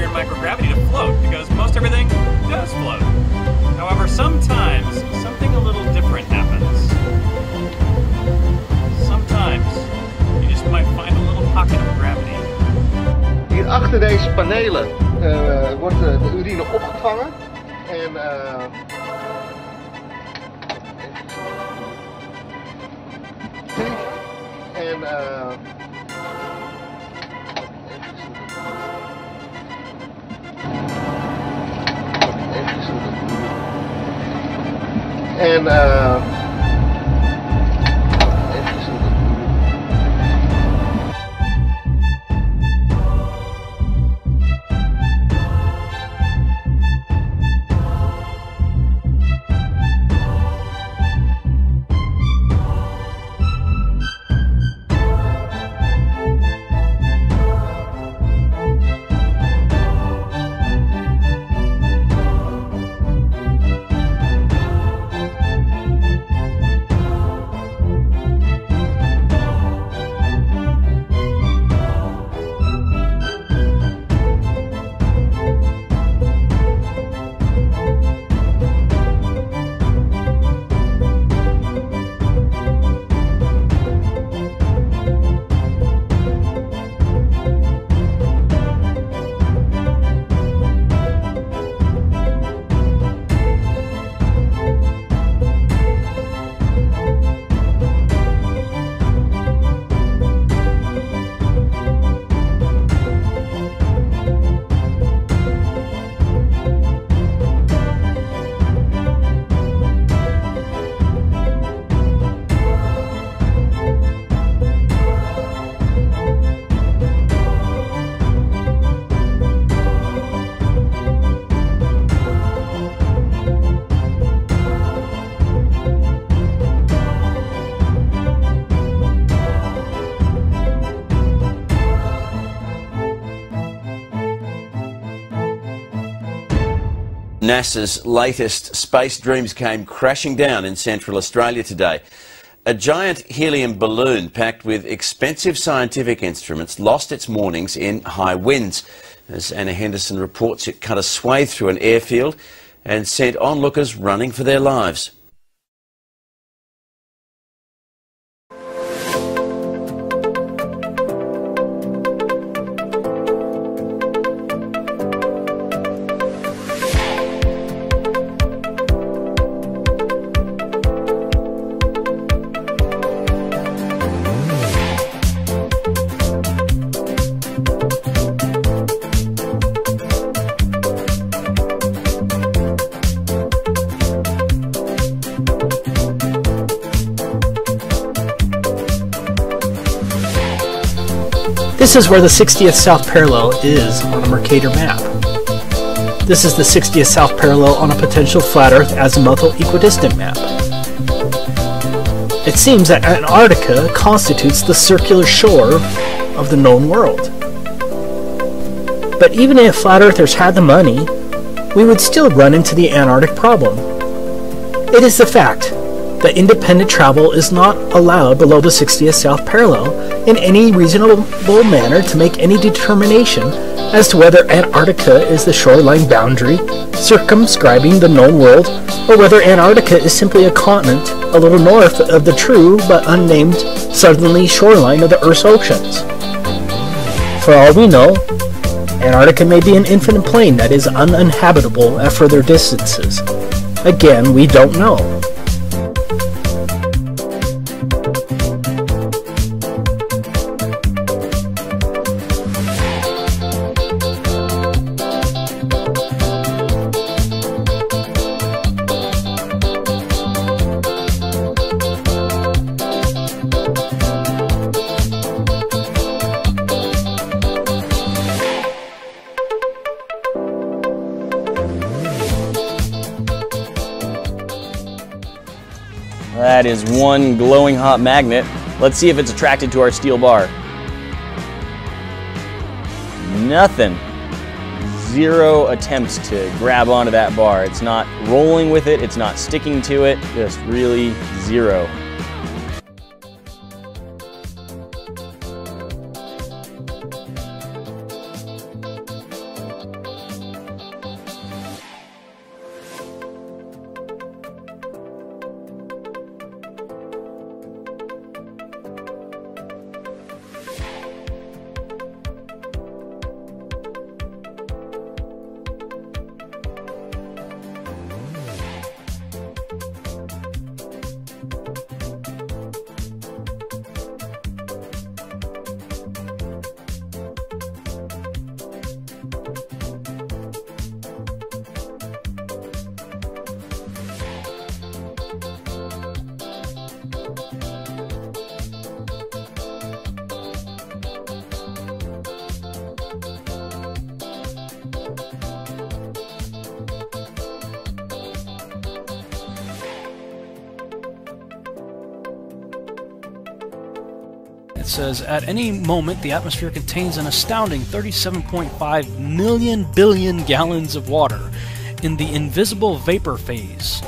in microgravity to float, because most everything does float. However, sometimes something a little different happens. Sometimes you just might find a little pocket of gravity. Hier achter deze panelen wordt de urine opgevangen en NASA's latest space dreams came crashing down in Central Australia today. A giant helium balloon packed with expensive scientific instruments lost its moorings in high winds. As Anna Henderson reports, it cut a swathe through an airfield and sent onlookers running for their lives. This is where the 60th south parallel is on a Mercator map. This is the 60th south parallel on a potential flat Earth azimuthal equidistant map. It seems that Antarctica constitutes the circular shore of the known world. But even if flat earthers had the money, we would still run into the Antarctic problem. It is the fact that independent travel is not allowed below the 60th south parallel in any reasonable manner to make any determination as to whether Antarctica is the shoreline boundary circumscribing the known world, or whether Antarctica is simply a continent a little north of the true but unnamed southerly shoreline of the Earth's oceans. For all we know, Antarctica may be an infinite plain that is uninhabitable at further distances. Again, we don't know. That is one glowing hot magnet. Let's see if it's attracted to our steel bar. Nothing. Zero attempts to grab onto that bar. It's not rolling with it, it's not sticking to it, just really zero. It says, at any moment, the atmosphere contains an astounding 37.5 million billion gallons of water in the invisible vapor phase.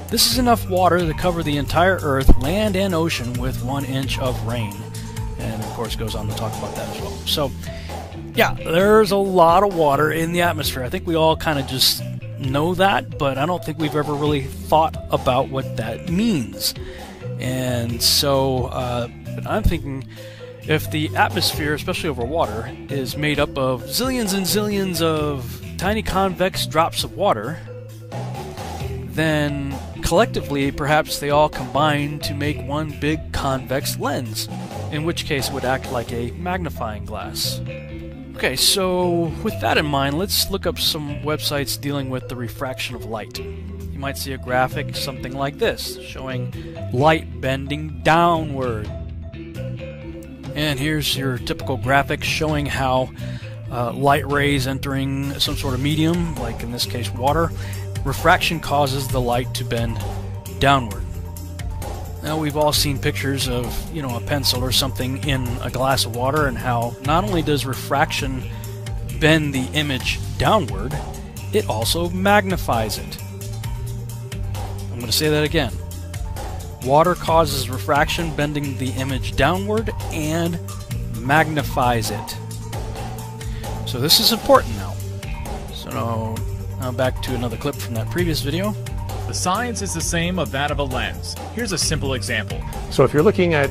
This is enough water to cover the entire Earth, land, and ocean with 1 inch of rain. And of course goes on to talk about that as well. So, yeah, there's a lot of water in the atmosphere. I think we all kind of just know that, but I don't think we've ever really thought about what that means. And so, I'm thinking, if the atmosphere, especially over water, is made up of zillions and zillions of tiny convex drops of water, then collectively, perhaps they all combine to make one big convex lens, in which case it would act like a magnifying glass. Okay, so with that in mind, let's look up some websites dealing with the refraction of light. You might see a graphic something like this, showing light bending downward. And here's your typical graphic showing how light rays entering some sort of medium, like in this case water, refraction causes the light to bend downward. Now, we've all seen pictures of, a pencil or something in a glass of water, and how not only does refraction bend the image downward, it also magnifies it. I'm going to say that again. Water causes refraction, bending the image downward, and magnifies it. So this is important now. So now back to another clip from that previous video. The science is the same of that of a lens. Here's a simple example. So if you're looking at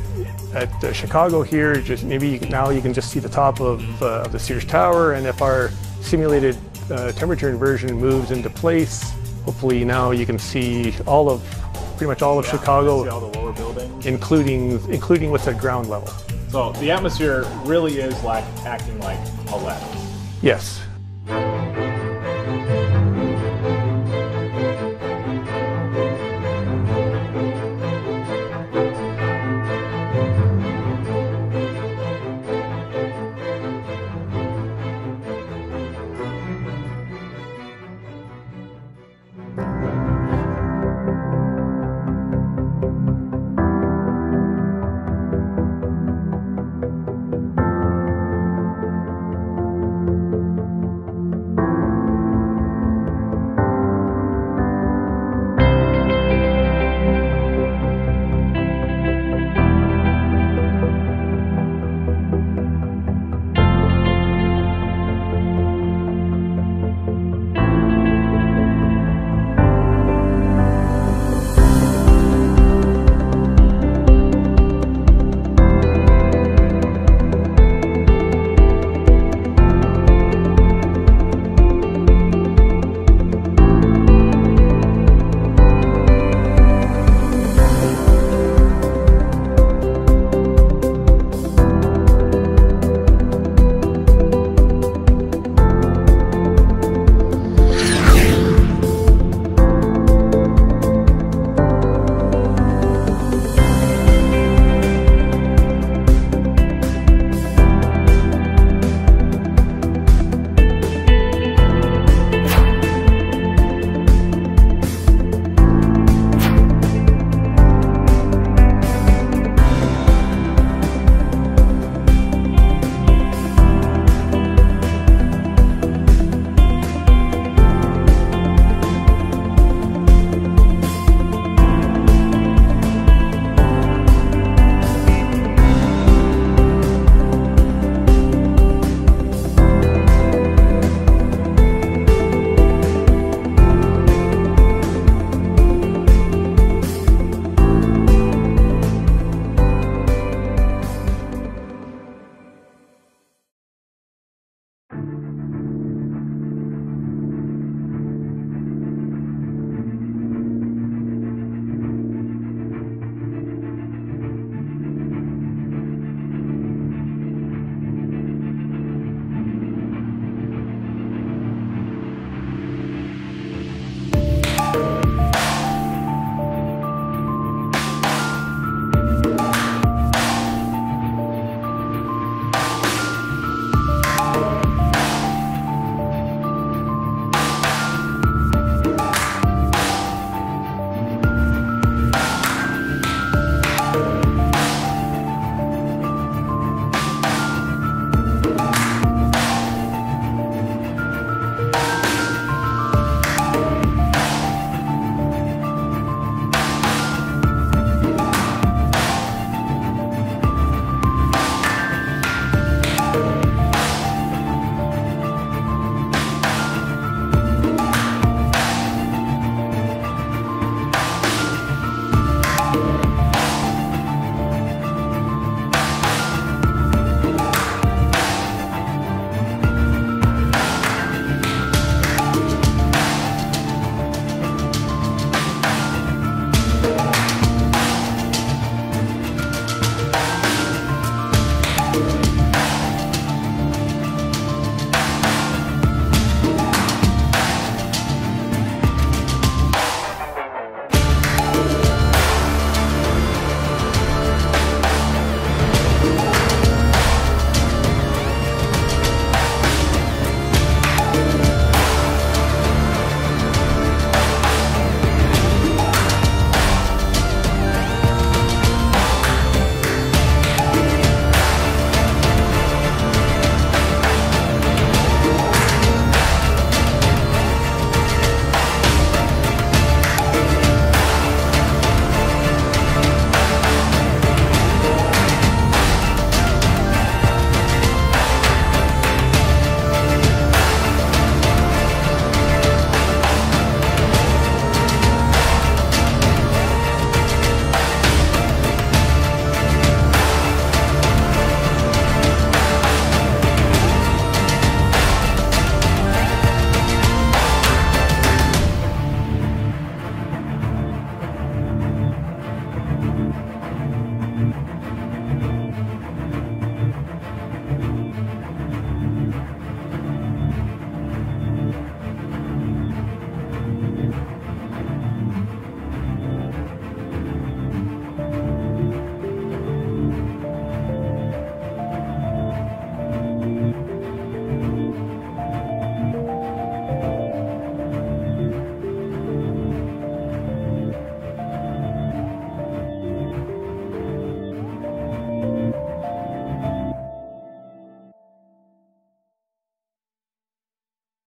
Chicago here, just maybe now you can just see the top of the Sears Tower, and if our simulated temperature inversion moves into place, hopefully now you can see pretty much all of Chicago, see all the lower buildings, including what's at ground level. So the atmosphere really is acting like a lens. Yes.